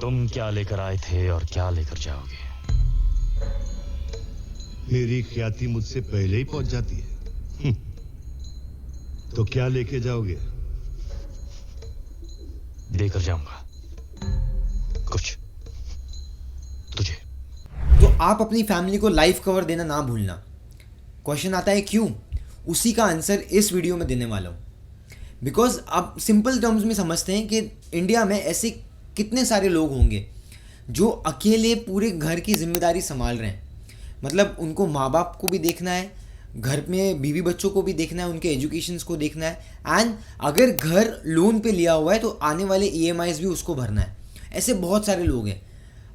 तुम क्या लेकर आए थे और क्या लेकर जाओगे? मेरी ख्याति मुझसे पहले ही पहुंच जाती है। तो क्या लेके जाओगे? देकर जाऊंगा कुछ तुझे। तो आप अपनी फैमिली को लाइव कवर देना ना भूलना। क्वेश्चन आता है क्यों? उसी का आंसर इस वीडियो में देने वाला हूँ। बिकॉज आप सिंपल टर्म्स में समझते हैं कि इंडिया में ऐसे कितने सारे लोग होंगे जो अकेले पूरे घर की जिम्मेदारी संभाल रहे हैं। मतलब उनको माँ बाप को भी देखना है, घर में बीवी बच्चों को भी देखना है, उनके एजुकेशंस को देखना है, एंड अगर घर लोन पे लिया हुआ है तो आने वाले ईएमआईज भी उसको भरना है। ऐसे बहुत सारे लोग हैं।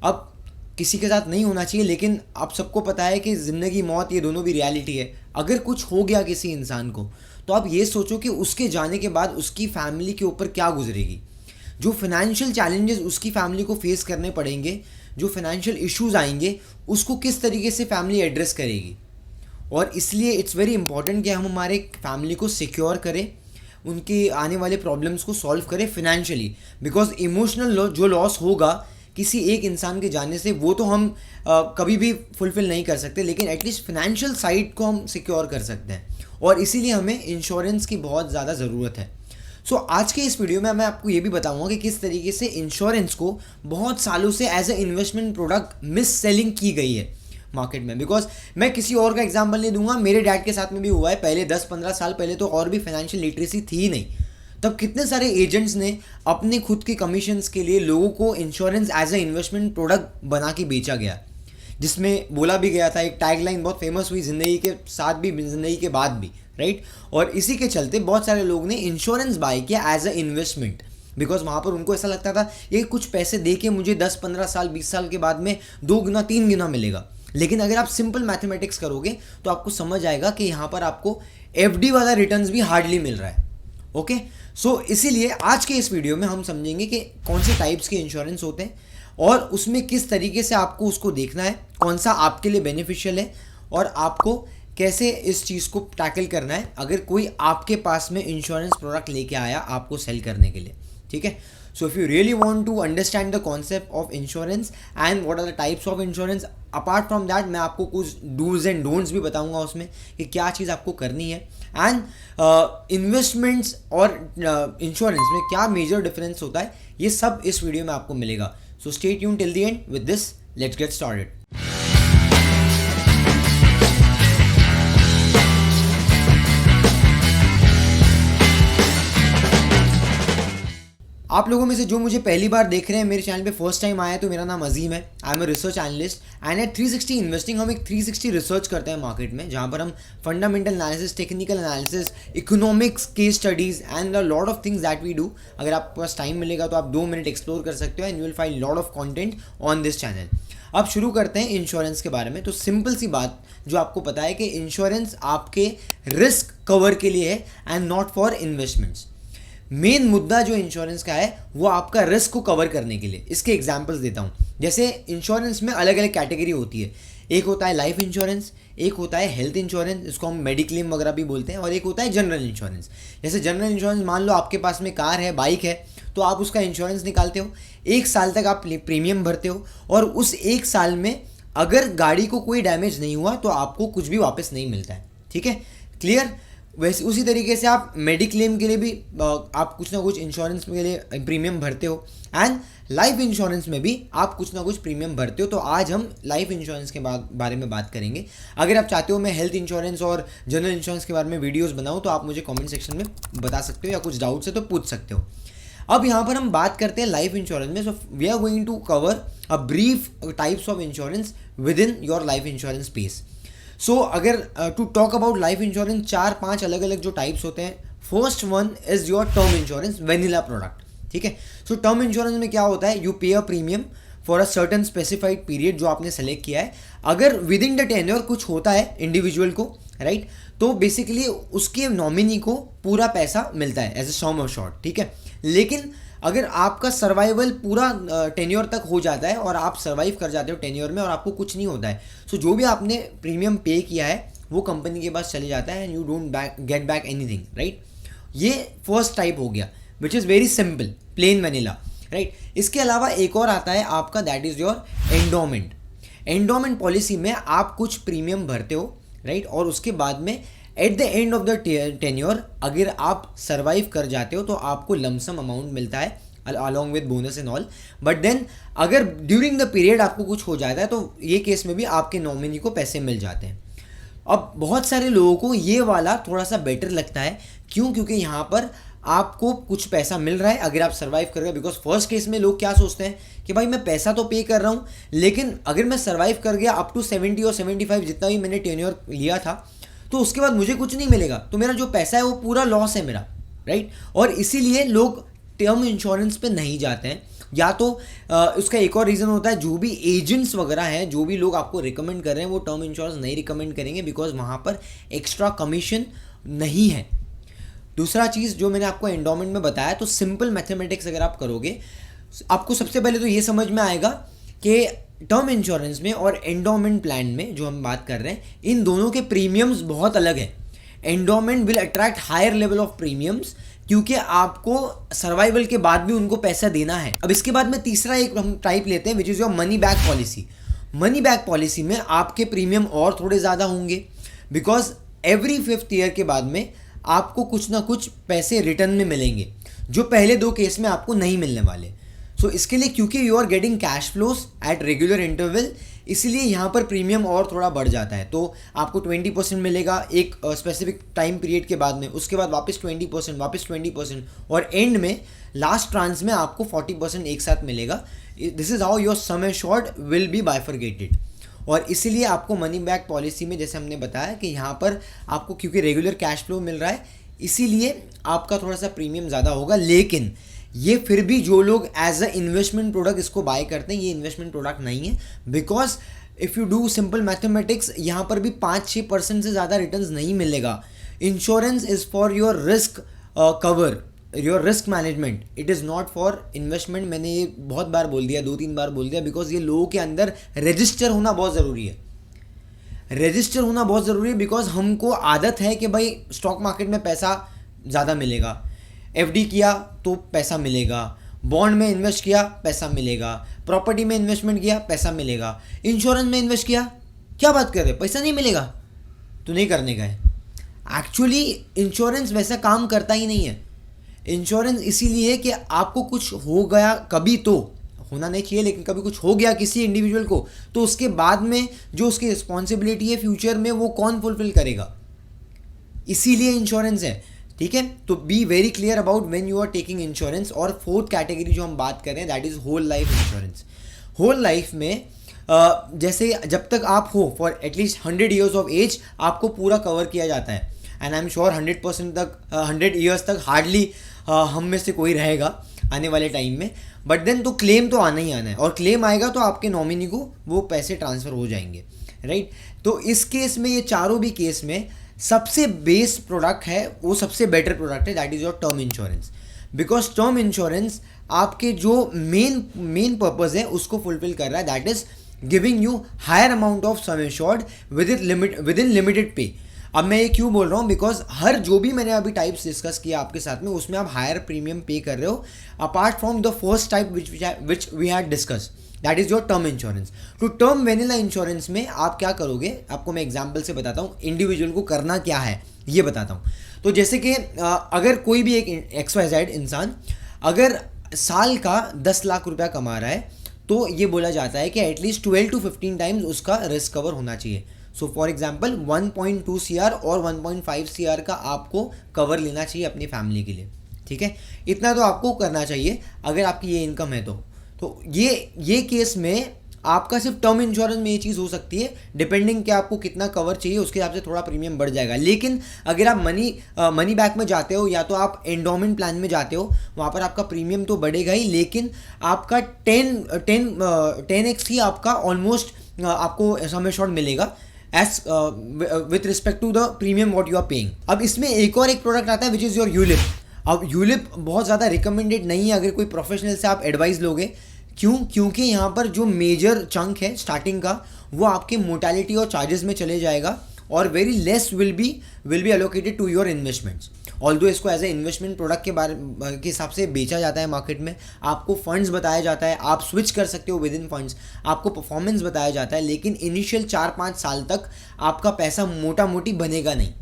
अब किसी के साथ नहीं होना चाहिए, लेकिन आप सबको पता है कि ज़िंदगी मौत ये दोनों भी रियलिटी है। अगर कुछ हो गया किसी इंसान को तो आप ये सोचो कि उसके जाने के बाद उसकी फैमिली के ऊपर क्या गुजरेगी, जो फाइनेंशियल चैलेंजेस उसकी फैमिली को फेस करने पड़ेंगे, जो फाइनेंशियल इश्यूज आएंगे, उसको किस तरीके से फैमिली एड्रेस करेगी। और इसलिए इट्स वेरी इंपॉर्टेंट कि हम हमारे फैमिली को सिक्योर करें, उनके आने वाले प्रॉब्लम्स को सॉल्व करें फिनेंशियली। बिकॉज इमोशनल जो लॉस होगा किसी एक इंसान के जाने से वो तो हम कभी भी फुलफिल नहीं कर सकते, लेकिन एटलीस्ट फाइनेंशियल साइड को हम सिक्योर कर सकते हैं। और इसीलिए हमें इंश्योरेंस की बहुत ज़्यादा ज़रूरत है। सो आज के इस वीडियो में मैं आपको ये भी बताऊंगा कि किस तरीके से इंश्योरेंस को बहुत सालों से as a investment product mis selling की गई है मार्केट में। बिकॉज मैं किसी और का एग्जांपल नहीं दूंगा, मेरे डैड के साथ में भी हुआ है। पहले 10-15 साल पहले तो और भी फाइनेंशियल लिटरेसी थी ही नहीं। तब कितने सारे एजेंट्स ने अपने खुद के कमीशंस के लिए लोगों को insurance as a investment product बना के बेचा गया, जिसमें बोला भी गया था, एक टैगलाइन बहुत फेमस हुई, ज़िंदगी के साथ भी ज़िंदगी के बाद भी, राइट। और इसी के चलते बहुत सारे लोग ने इंश्योरेंस बाय किया एज अ इन्वेस्टमेंट। बिकॉज वहाँ पर उनको ऐसा लगता था ये कुछ पैसे दे के मुझे 10-15 साल 20 साल के बाद में 2 गुना 3 गुना मिलेगा। लेकिन अगर आप सिंपल मैथमेटिक्स करोगे तो आपको समझ आएगा कि यहाँ पर आपको एफडी वाला रिटर्न्स भी हार्डली मिल रहा है। ओके, सो इसीलिए आज के इस वीडियो में हम समझेंगे कि कौन से टाइप्स के इंश्योरेंस होते हैं और उसमें किस तरीके से आपको उसको देखना है, कौन सा आपके लिए बेनिफिशियल है और आपको कैसे इस चीज़ को टैकल करना है अगर कोई आपके पास में इंश्योरेंस प्रोडक्ट लेके आया आपको सेल करने के लिए। ठीक है, so if you really want to understand the concept of insurance and what are the types of insurance, apart from that मैं आपको कुछ डूज एंड डोंट्स भी बताऊंगा उसमें कि क्या चीज़ आपको करनी है, एंड इन्वेस्टमेंट्स और इंश्योरेंस में क्या मेजर डिफरेंस होता है, ये सब इस वीडियो में आपको मिलेगा। So stay tuned till the end. With this let's get started. आप लोगों में से जो मुझे पहली बार देख रहे हैं, मेरे चैनल पे फर्स्ट टाइम आया है, तो मेरा नाम अजीम है। I am a research analyst and at 360 investing हम एक 360 रिसर्च करते हैं मार्केट में, जहाँ पर हम fundamental analysis, technical analysis, economics, case studies and a lot of things that we do. अगर आपके पास टाइम मिलेगा तो आप 2 मिनट एक्सप्लोर कर सकते हो and you will find lot of content on this channel. अब शुरू करते हैं इंश्योरेंस के बारे में। तो सिंपल सी बात जो आपको पता है कि इंश्योरेंस आपके रिस्क कवर के लिए है and not for investments. Main मुद्दा जो इंश्योरेंस का है वो आपका रिस्क को कवर करने के लिए। इसके एग्जांपल्स देता हूँ। जैसे इंश्योरेंस में अलग अलग कैटेगरी होती है। एक होता है लाइफ इंश्योरेंस, एक होता है हेल्थ इंश्योरेंस, इसको हम मेडिक्लेम वगैरह भी बोलते हैं, और एक होता है जनरल इंश्योरेंस। जैसे जनरल इंश्योरेंस, मान लो आपके पास में कार है, बाइक है, तो आप उसका इंश्योरेंस निकालते हो, 1 साल तक आप प्रीमियम भरते हो, और उस 1 साल में अगर गाड़ी को कोई डैमेज नहीं हुआ तो आपको कुछ भी वापस नहीं मिलता है। ठीक है, क्लियर। वैसे उसी तरीके से आप मेडिक्लेम के लिए भी आप कुछ ना कुछ इंश्योरेंस के लिए प्रीमियम भरते हो, एंड लाइफ इंश्योरेंस में भी आप कुछ ना कुछ प्रीमियम भरते हो। तो आज हम लाइफ इंश्योरेंस के बारे में बात करेंगे। अगर आप चाहते हो मैं हेल्थ इंश्योरेंस और जनरल इंश्योरेंस के बारे में वीडियोस बनाऊं तो आप मुझे कमेंट सेक्शन में बता सकते हो, या कुछ डाउट्स है तो पूछ सकते हो। अब यहाँ पर हम बात करते हैं लाइफ इंश्योरेंस में। So we are going to cover a brief types of insurance within your life insurance space. So अगर to talk about life insurance, 4-5 अलग अलग जो टाइप्स होते हैं। First one is your term insurance, vanilla product. ठीक है, सो term insurance में क्या होता है, यू पे a premium for a certain specified period जो आपने सेलेक्ट किया है। अगर विद इन द टेन्योर कुछ होता है इंडिविजुअल को, राइट, तो बेसिकली उसके नॉमिनी को पूरा पैसा मिलता है एज ए सम अश्योर्ड। ठीक है, लेकिन अगर आपका सर्वाइवल पूरा टेन्योर तक हो जाता है और आप सर्वाइव कर जाते हो टेन्योर में और आपको कुछ नहीं होता है, सो जो भी आपने प्रीमियम पे किया है वो कंपनी के पास चले जाता है and you don't get back anything, right. ये फर्स्ट टाइप हो गया which is very simple, plain vanilla. Right. इसके अलावा एक और आता है आपका, that is your endowment. Endowment policy में आप कुछ प्रीमियम भरते हो, राइट, और उसके बाद में at the end of the tenure अगर आप सर्वाइव कर जाते हो तो आपको लमसम अमाउंट मिलता है along with bonus and all. But then अगर ड्यूरिंग द पीरियड आपको कुछ हो जाता है तो ये केस में भी आपके नॉमिनी को पैसे मिल जाते हैं। अब बहुत सारे लोगों को ये वाला थोड़ा सा बेटर लगता है, क्यों? क्योंकि यहाँ पर आपको कुछ पैसा मिल रहा है अगर आप सर्वाइव कर रहे हो। बिकॉज फर्स्ट केस में लोग क्या सोचते हैं कि भाई मैं पैसा तो पे कर रहा हूँ, लेकिन अगर मैं सर्वाइव कर गया अप टू 70 और 75 जितना भी मैंने टेन्योर लिया था, तो उसके बाद मुझे कुछ नहीं मिलेगा, तो मेरा जो पैसा है वो पूरा लॉस है मेरा, राइट। और इसीलिए लोग टर्म इंश्योरेंस पे नहीं जाते हैं। या तो उसका एक और रीज़न होता है, जो भी एजेंट्स वगैरह हैं, जो भी लोग आपको रिकमेंड कर रहे हैं, वो टर्म इंश्योरेंस नहीं रिकमेंड करेंगे बिकॉज वहाँ पर एक्स्ट्रा कमीशन नहीं है। दूसरा चीज़ जो मैंने आपको एंडोमेंट में बताया, तो सिंपल मैथमेटिक्स अगर आप करोगे, आपको सबसे पहले तो ये समझ में आएगा कि टर्म इंश्योरेंस में और एंडोमेंट प्लान में जो हम बात कर रहे हैं, इन दोनों के प्रीमियम्स बहुत अलग है। Endowment will attract higher level of premiums, क्योंकि आपको सर्वाइवल के बाद भी उनको पैसा देना है। अब इसके बाद में तीसरा एक हम टाइप लेते हैं, विच is your money back policy. Money back policy में आपके प्रीमियम और थोड़े ज़्यादा होंगे, बिकॉज एवरी 5th ईयर के बाद में आपको कुछ ना कुछ पैसे रिटर्न में मिलेंगे, जो पहले 2 केस में आपको नहीं मिलने वाले। सो इसके लिए, क्योंकि you are getting cash flows at regular interval, इसलिए यहाँ पर प्रीमियम और थोड़ा बढ़ जाता है। तो आपको 20% मिलेगा एक स्पेसिफिक टाइम पीरियड के बाद में, उसके बाद वापस 20%, वापस 20%, और एंड में लास्ट ट्रांस में आपको 40% एक साथ मिलेगा। This is how your sum assured will be bifurcated. और इसीलिए आपको मनी बैक पॉलिसी में, जैसे हमने बताया कि यहाँ पर आपको क्योंकि रेगुलर कैश फ्लो मिल रहा है, इसीलिए आपका थोड़ा सा प्रीमियम ज़्यादा होगा। लेकिन ये फिर भी जो लोग एज अ इन्वेस्टमेंट प्रोडक्ट इसको बाय करते हैं, ये इन्वेस्टमेंट प्रोडक्ट नहीं है। Because if you do simple mathematics, यहाँ पर भी 5-6% से ज़्यादा रिटर्न्स नहीं मिलेगा। Insurance is for your risk cover, your risk management, it is not for investment. मैंने ये बहुत बार बोल दिया, 2-3 बार बोल दिया, बिकॉज ये लोगों के अंदर रजिस्टर होना बहुत ज़रूरी है। रजिस्टर होना बहुत ज़रूरी है, बिकॉज हमको आदत है कि भाई स्टॉक मार्केट में पैसा ज़्यादा मिलेगा, एफडी किया तो पैसा मिलेगा, बॉन्ड में इन्वेस्ट किया पैसा मिलेगा, प्रॉपर्टी में इन्वेस्टमेंट किया पैसा मिलेगा, इंश्योरेंस में इन्वेस्ट किया, क्या बात कर रहे, पैसा नहीं मिलेगा, तो नहीं करने का है। एक्चुअली इंश्योरेंस वैसा काम करता ही नहीं है। इंश्योरेंस इसीलिए कि आपको कुछ हो गया, कभी तो होना नहीं चाहिए, लेकिन कभी कुछ हो गया किसी इंडिविजुअल को, तो उसके बाद में जो उसकी रिस्पॉन्सिबिलिटी है फ्यूचर में, वो कौन फुलफिल करेगा, इसीलिए इंश्योरेंस है। ठीक है, तो be very clear about when you are taking insurance. और 4th कैटेगरी जो हम बात कर रहे हैं, that is whole life insurance. Whole life में जैसे जब तक आप हो for at least 100 years of age, आपको पूरा कवर किया जाता है। एंड आई एम श्योर 100% तक 100 ईयर्स तक हार्डली हम में से कोई रहेगा आने वाले टाइम में। बट देन तो क्लेम तो आना ही आना है, और क्लेम आएगा तो आपके नॉमिनी को वो पैसे ट्रांसफ़र हो जाएंगे, राइट। तो इस केस में, ये चारों भी केस में सबसे बेस प्रोडक्ट है, वो सबसे बेटर प्रोडक्ट है, that is your term insurance. Because term insurance आपके जो मेन पर्पज़ है उसको फुलफिल कर रहा है, that is giving you hire amount of sum assured with in limited पे। अब मैं ये क्यों बोल रहा हूँ, बिकॉज हर जो भी मैंने अभी टाइप्स डिस्कस किया आपके साथ में, उसमें आप हायर प्रीमियम पे कर रहे हो, apart from the first type which we had discuss, that is your term insurance. तो टर्म वेनिला इंश्योरेंस में आप क्या करोगे, आपको मैं एग्जांपल से बताता हूँ, इंडिविजुअल को करना क्या है ये बताता हूँ। तो जैसे कि अगर कोई भी एक XYZ इंसान अगर साल का 10 लाख रुपया कमा रहा है, तो ये बोला जाता है कि एटलीस्ट 12 to 15 टाइम्स उसका रिस्क कवर होना चाहिए। सो फॉर एग्जाम्पल 1.2 CR और 1.5 CR का आपको कवर लेना चाहिए अपनी फैमिली के लिए, ठीक है। इतना तो आपको करना चाहिए अगर आपकी ये इनकम है तो ये केस में आपका सिर्फ टर्म इंश्योरेंस में ये चीज़ हो सकती है, डिपेंडिंग कि आपको कितना कवर चाहिए उसके हिसाब से थोड़ा प्रीमियम बढ़ जाएगा। लेकिन अगर आप मनी बैक में जाते हो या तो आप एंडोमेंट प्लान में जाते हो, वहाँ पर आपका प्रीमियम तो बढ़ेगा ही, लेकिन आपका 10x ही आपका ऑलमोस्ट आपको सम एश्योर्ड मिलेगा as with respect to the premium what you are paying. अब इसमें एक और एक प्रोडक्ट आता है विच इज़ योर यूलिप। अब यूलिप बहुत ज़्यादा रिकमेंडेड नहीं है अगर कोई प्रोफेशनल से आप एडवाइस लोगे। क्यों? क्योंकि यहाँ पर जो मेजर चंक है स्टार्टिंग का, वो आपके मोर्टेलिटी और चार्जेस में चले जाएगा, और very less will be allocated to your investments. Although इसको एज ए इन्वेस्टमेंट प्रोडक्ट के हिसाब से बेचा जाता है मार्केट में, आपको फंड्स बताया जाता है, आप स्विच कर सकते हो विद इन फंड्स, आपको परफॉर्मेंस बताया जाता है, लेकिन इनिशियल 4-5 साल तक आपका पैसा मोटा मोटी बनेगा नहीं।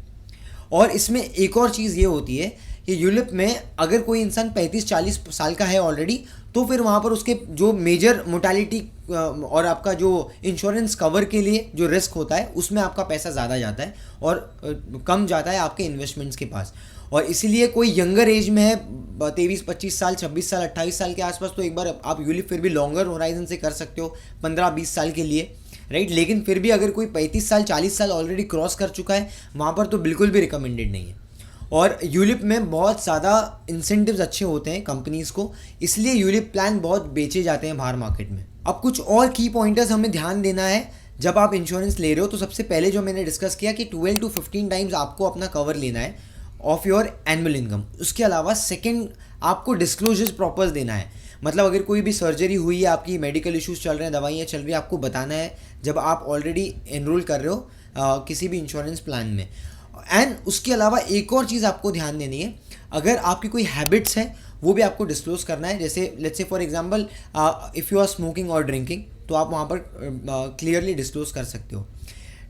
और इसमें एक और चीज़ ये होती है कि यूलिप में अगर कोई इंसान 35-40 साल का है ऑलरेडी, तो फिर वहाँ पर उसके जो मेजर मोर्टेलिटी और आपका जो इंश्योरेंस कवर के लिए जो रिस्क होता है उसमें आपका पैसा ज़्यादा जाता है और कम जाता है आपके इन्वेस्टमेंट्स के पास। और इसीलिए कोई यंगर एज में है 23-25 साल, 26 साल, 28 साल के आसपास, तो एक बार आप यूलिप फिर भी लॉन्गर होराइजन से कर सकते हो 15-20 साल के लिए, राइट। लेकिन फिर भी अगर कोई 35 साल 40 साल ऑलरेडी क्रॉस कर चुका है, वहाँ पर तो बिल्कुल भी रिकमेंडेड नहीं है। और यूलिप में बहुत ज़्यादा इंसेंटिव्स अच्छे होते हैं कंपनीज़ को, इसलिए यूलिप प्लान बहुत बेचे जाते हैं बाहर मार्केट में। अब कुछ और की पॉइंटर्स हमें ध्यान देना है जब आप इंश्योरेंस ले रहे हो। तो सबसे पहले जो मैंने डिस्कस किया कि 12 to 15 टाइम्स आपको अपना कवर लेना है ऑफ योर एनुअल इनकम। उसके अलावा सेकेंड, आपको डिस्क्लोजर्स प्रॉपर देना है। मतलब अगर कोई भी सर्जरी हुई है, आपकी मेडिकल इश्यूज चल रहे हैं, दवाइयाँ चल रही है, आपको बताना है जब आप ऑलरेडी एनरोल कर रहे हो किसी भी इंश्योरेंस प्लान में। एंड उसके अलावा एक और चीज़ आपको ध्यान देनी है, अगर आपकी कोई हैबिट्स है वो भी आपको डिस्क्लोज करना है। जैसे let's say for example if you are smoking और ड्रिंकिंग, तो आप वहाँ पर क्लियरली डिस्क्लोज कर सकते हो।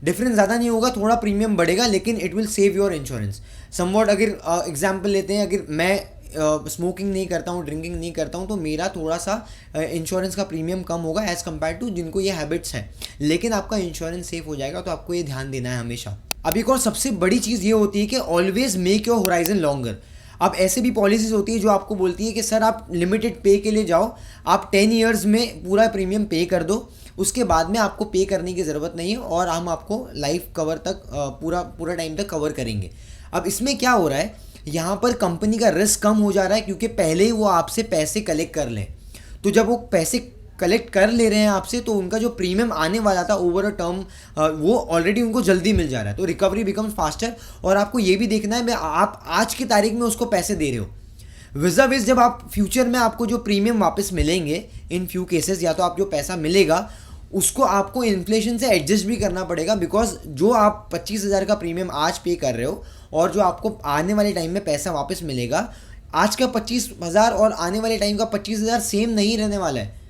डिफरेंस ज़्यादा नहीं होगा, थोड़ा प्रीमियम बढ़ेगा, लेकिन it will save your insurance somewhat. अगर एग्जांपल लेते हैं, अगर मैं स्मोकिंग नहीं करता हूँ, ड्रिंकिंग नहीं करता हूँ, तो मेरा थोड़ा सा इंश्योरेंस का प्रीमियम कम होगा एज़ कम्पेयर टू जिनको ये हैबिट्स हैं, लेकिन आपका इंश्योरेंस सेफ हो जाएगा। तो आपको ये ध्यान देना है हमेशा। अब एक और सबसे बड़ी चीज़ ये होती है कि always make your horizon longer. अब ऐसे भी पॉलिसीज़ होती है जो आपको बोलती है कि सर आप लिमिटेड पे के लिए जाओ, आप 10 ईयर्स में पूरा प्रीमियम पे कर दो, उसके बाद में आपको पे करने की ज़रूरत नहीं है और हम आपको लाइफ कवर तक पूरा टाइम तक कवर करेंगे। अब इसमें क्या हो रहा है, यहाँ पर कंपनी का रिस्क कम हो जा रहा है, क्योंकि पहले ही वो आपसे पैसे कलेक्ट कर लें। तो जब वो पैसे कलेक्ट कर ले रहे हैं आपसे, तो उनका जो प्रीमियम आने वाला था ओवर अ टर्म, वो ऑलरेडी उनको जल्दी मिल जा रहा है, तो रिकवरी बिकम्स फास्टर। और आपको ये भी देखना है आप आज की तारीख में उसको पैसे दे रहे हो, विज़ा विज़ जब आप फ्यूचर में आपको जो प्रीमियम वापस मिलेंगे इन फ्यू केसेस, या तो आप जो पैसा मिलेगा उसको आपको इन्फ्लेशन से एडजस्ट भी करना पड़ेगा, बिकॉज जो आप 25,000 का प्रीमियम आज पे कर रहे हो और जो आपको आने वाले टाइम में पैसा वापस मिलेगा, आज का 25,000 और आने वाले टाइम का 25,000 सेम नहीं रहने वाला है।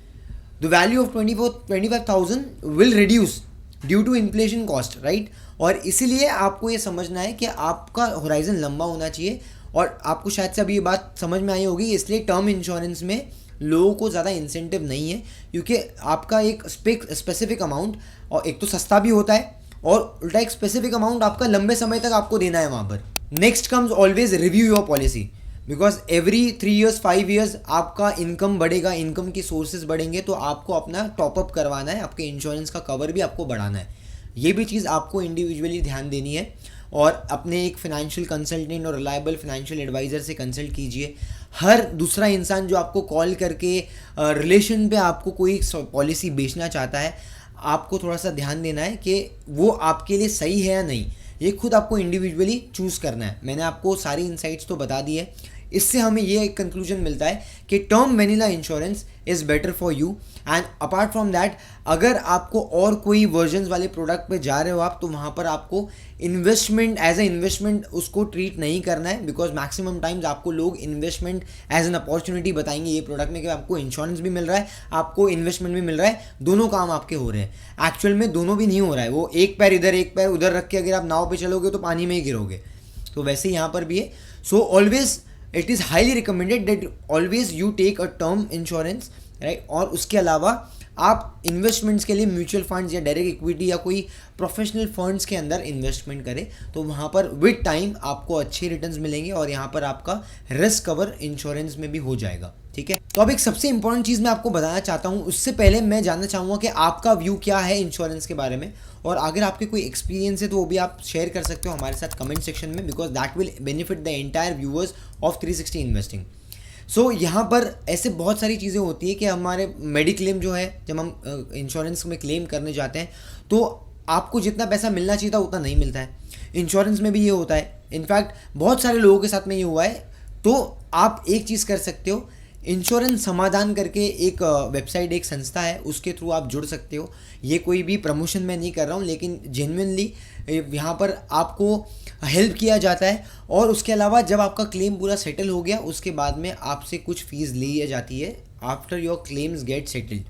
The value of 25,000 will reduce due to inflation cost, right. और इसीलिए आपको ये समझना है कि आपका होराइजन लंबा होना चाहिए। और आपको शायद से अभी ये बात समझ में आई होगी, इसलिए टर्म इंश्योरेंस में लोगों को ज़्यादा इंसेंटिव नहीं है, क्योंकि आपका एक स्पेसिफिक अमाउंट, और एक तो सस्ता भी होता है और उल्टा एक स्पेसिफिक अमाउंट आपका लंबे समय तक आपको देना है वहाँ पर। Next comes always review your policy, because every 3 years 5 years आपका इनकम बढ़ेगा, इनकम की सोर्सेज बढ़ेंगे, तो आपको अपना टॉपअप करवाना है, आपके इंश्योरेंस का कवर भी आपको बढ़ाना है। ये भी चीज़ आपको इंडिविजुअली ध्यान देनी है और अपने एक फाइनेंशियल कंसल्टेंट और रिलायबल फाइनेंशियल एडवाइज़र से कंसल्ट कीजिए। हर दूसरा इंसान जो आपको कॉल करके रिलेशन पे आपको कोई पॉलिसी बेचना चाहता है, आपको थोड़ा सा ध्यान देना है कि वो आपके लिए सही है या नहीं, ये खुद आपको इंडिविजुअली चूज़ करना है। मैंने आपको सारी इनसाइट्स तो बता दी है। इससे हमें ये एक कंक्लूजन मिलता है कि term vanilla insurance is better for you. And apart from that, अगर आपको और कोई वर्जन्स वाले प्रोडक्ट पे जा रहे हो आप, तो वहाँ पर आपको इन्वेस्टमेंट एज ए इन्वेस्टमेंट उसको ट्रीट नहीं करना है, बिकॉज मैक्सिमम टाइम्स आपको लोग इन्वेस्टमेंट एज एन अपॉर्चुनिटी बताएंगे ये प्रोडक्ट में कि आपको इंश्योरेंस भी मिल रहा है, आपको इन्वेस्टमेंट भी मिल रहा है, दोनों काम आपके हो रहे हैं। एक्चुअल में दोनों भी नहीं हो रहा है, वो एक पैर इधर एक पैर उधर रख के अगर आप नाव पर चलोगे तो पानी में ही गिरोगे। तो वैसे यहाँ पर भी है। So always it is highly recommended that always you take a term insurance, right. और उसके अलावा आप इन्वेस्टमेंट्स के लिए म्यूचुअल फंड्स या डायरेक्ट इक्विटी या कोई प्रोफेशनल फंड्स के अंदर इन्वेस्टमेंट करें, तो वहाँ पर विद टाइम आपको अच्छे रिटर्न्स मिलेंगे और यहाँ पर आपका रिस्क कवर इंश्योरेंस में भी हो जाएगा, ठीक है। तो अब एक सबसे इंपॉर्टेंट चीज़ मैं आपको बताना चाहता हूँ, उससे पहले मैं जानना चाहूँगा कि आपका व्यू क्या है इंश्योरेंस के बारे में, और अगर आपके कोई एक्सपीरियंस है तो वो भी आप शेयर कर सकते हो हमारे साथ कमेंट सेक्शन में, because that will benefit the entire viewers of 360 investing. So यहाँ पर ऐसे बहुत सारी चीज़ें होती है कि हमारे मेडिक्लेम जो है, जब हम इंश्योरेंस में क्लेम करने जाते हैं तो आपको जितना पैसा मिलना चाहिए था उतना नहीं मिलता है। इंश्योरेंस में भी ये होता है, इनफैक्ट बहुत सारे लोगों के साथ में ये हुआ है। तो आप एक चीज़ कर सकते हो, इंश्योरेंस समाधान करके एक वेबसाइट, एक संस्था है, उसके थ्रू आप जुड़ सकते हो। ये कोई भी प्रमोशन मैं नहीं कर रहा हूँ, लेकिन जेन्युइनली यहाँ पर आपको हेल्प किया जाता है। और उसके अलावा जब आपका क्लेम पूरा सेटल हो गया, उसके बाद में आपसे कुछ फीस ली जाती है after your claims get settled.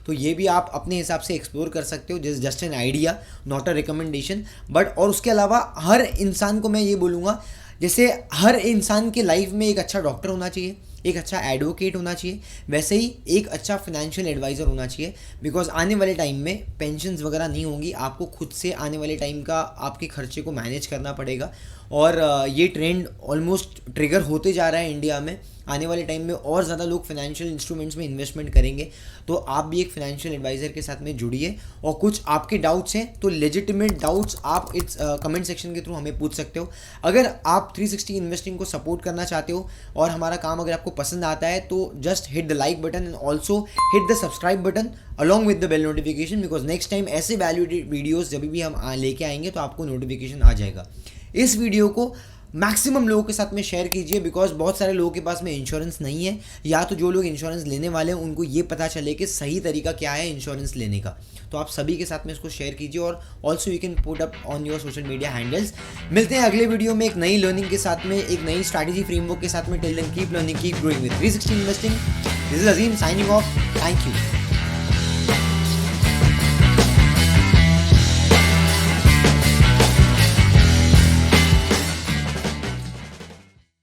तो ये भी आप अपने हिसाब से एक्सप्लोर कर सकते हो, just an idea, not a recommendation. But और उसके अलावा हर इंसान को मैं ये बोलूँगा, जैसे हर इंसान के लाइफ में एक अच्छा डॉक्टर होना चाहिए, एक अच्छा एडवोकेट होना चाहिए, वैसे ही एक अच्छा फाइनेंशियल एडवाइज़र होना चाहिए। बिकॉज आने वाले टाइम में पेंशन्स वगैरह नहीं होंगी, आपको खुद से आने वाले टाइम का आपके खर्चे को मैनेज करना पड़ेगा। और ये ट्रेंड ऑलमोस्ट ट्रिगर होते जा रहा है इंडिया में। आने वाले टाइम में और ज़्यादा लोग फाइनेंशियल इंस्ट्रूमेंट्स में इन्वेस्टमेंट करेंगे। तो आप भी एक फाइनेंशियल एडवाइज़र के साथ में जुड़िए। और कुछ आपके डाउट्स हैं तो लेजिटिमेट डाउट्स आप इस कमेंट सेक्शन के थ्रू हमें पूछ सकते हो। अगर आप 360 इन्वेस्टिंग को सपोर्ट करना चाहते हो और हमारा काम अगर आपको पसंद आता है, तो just hit the like button and also hit the subscribe button along with the bell notification, because next time ऐसे वैल्यूएटेड वीडियोज़ जब भी हम लेके आएंगे तो आपको नोटिफिकेशन आ जाएगा। इस वीडियो को मैक्सिमम लोगों के साथ में शेयर कीजिए, बिकॉज बहुत सारे लोगों के पास में इंश्योरेंस नहीं है, या तो जो लोग इंश्योरेंस लेने वाले हैं उनको ये पता चले कि सही तरीका क्या है इंश्योरेंस लेने का। तो आप सभी के साथ में इसको शेयर कीजिए और also you can put up on your social media handles. मिलते हैं अगले वीडियो में एक नई लर्निंग के साथ में, एक नई स्ट्रैटेजी फ्रेमवर्क के साथ में। Till then keep learning, keep growing with 360 investing. This is Azeem signing off. Thank you.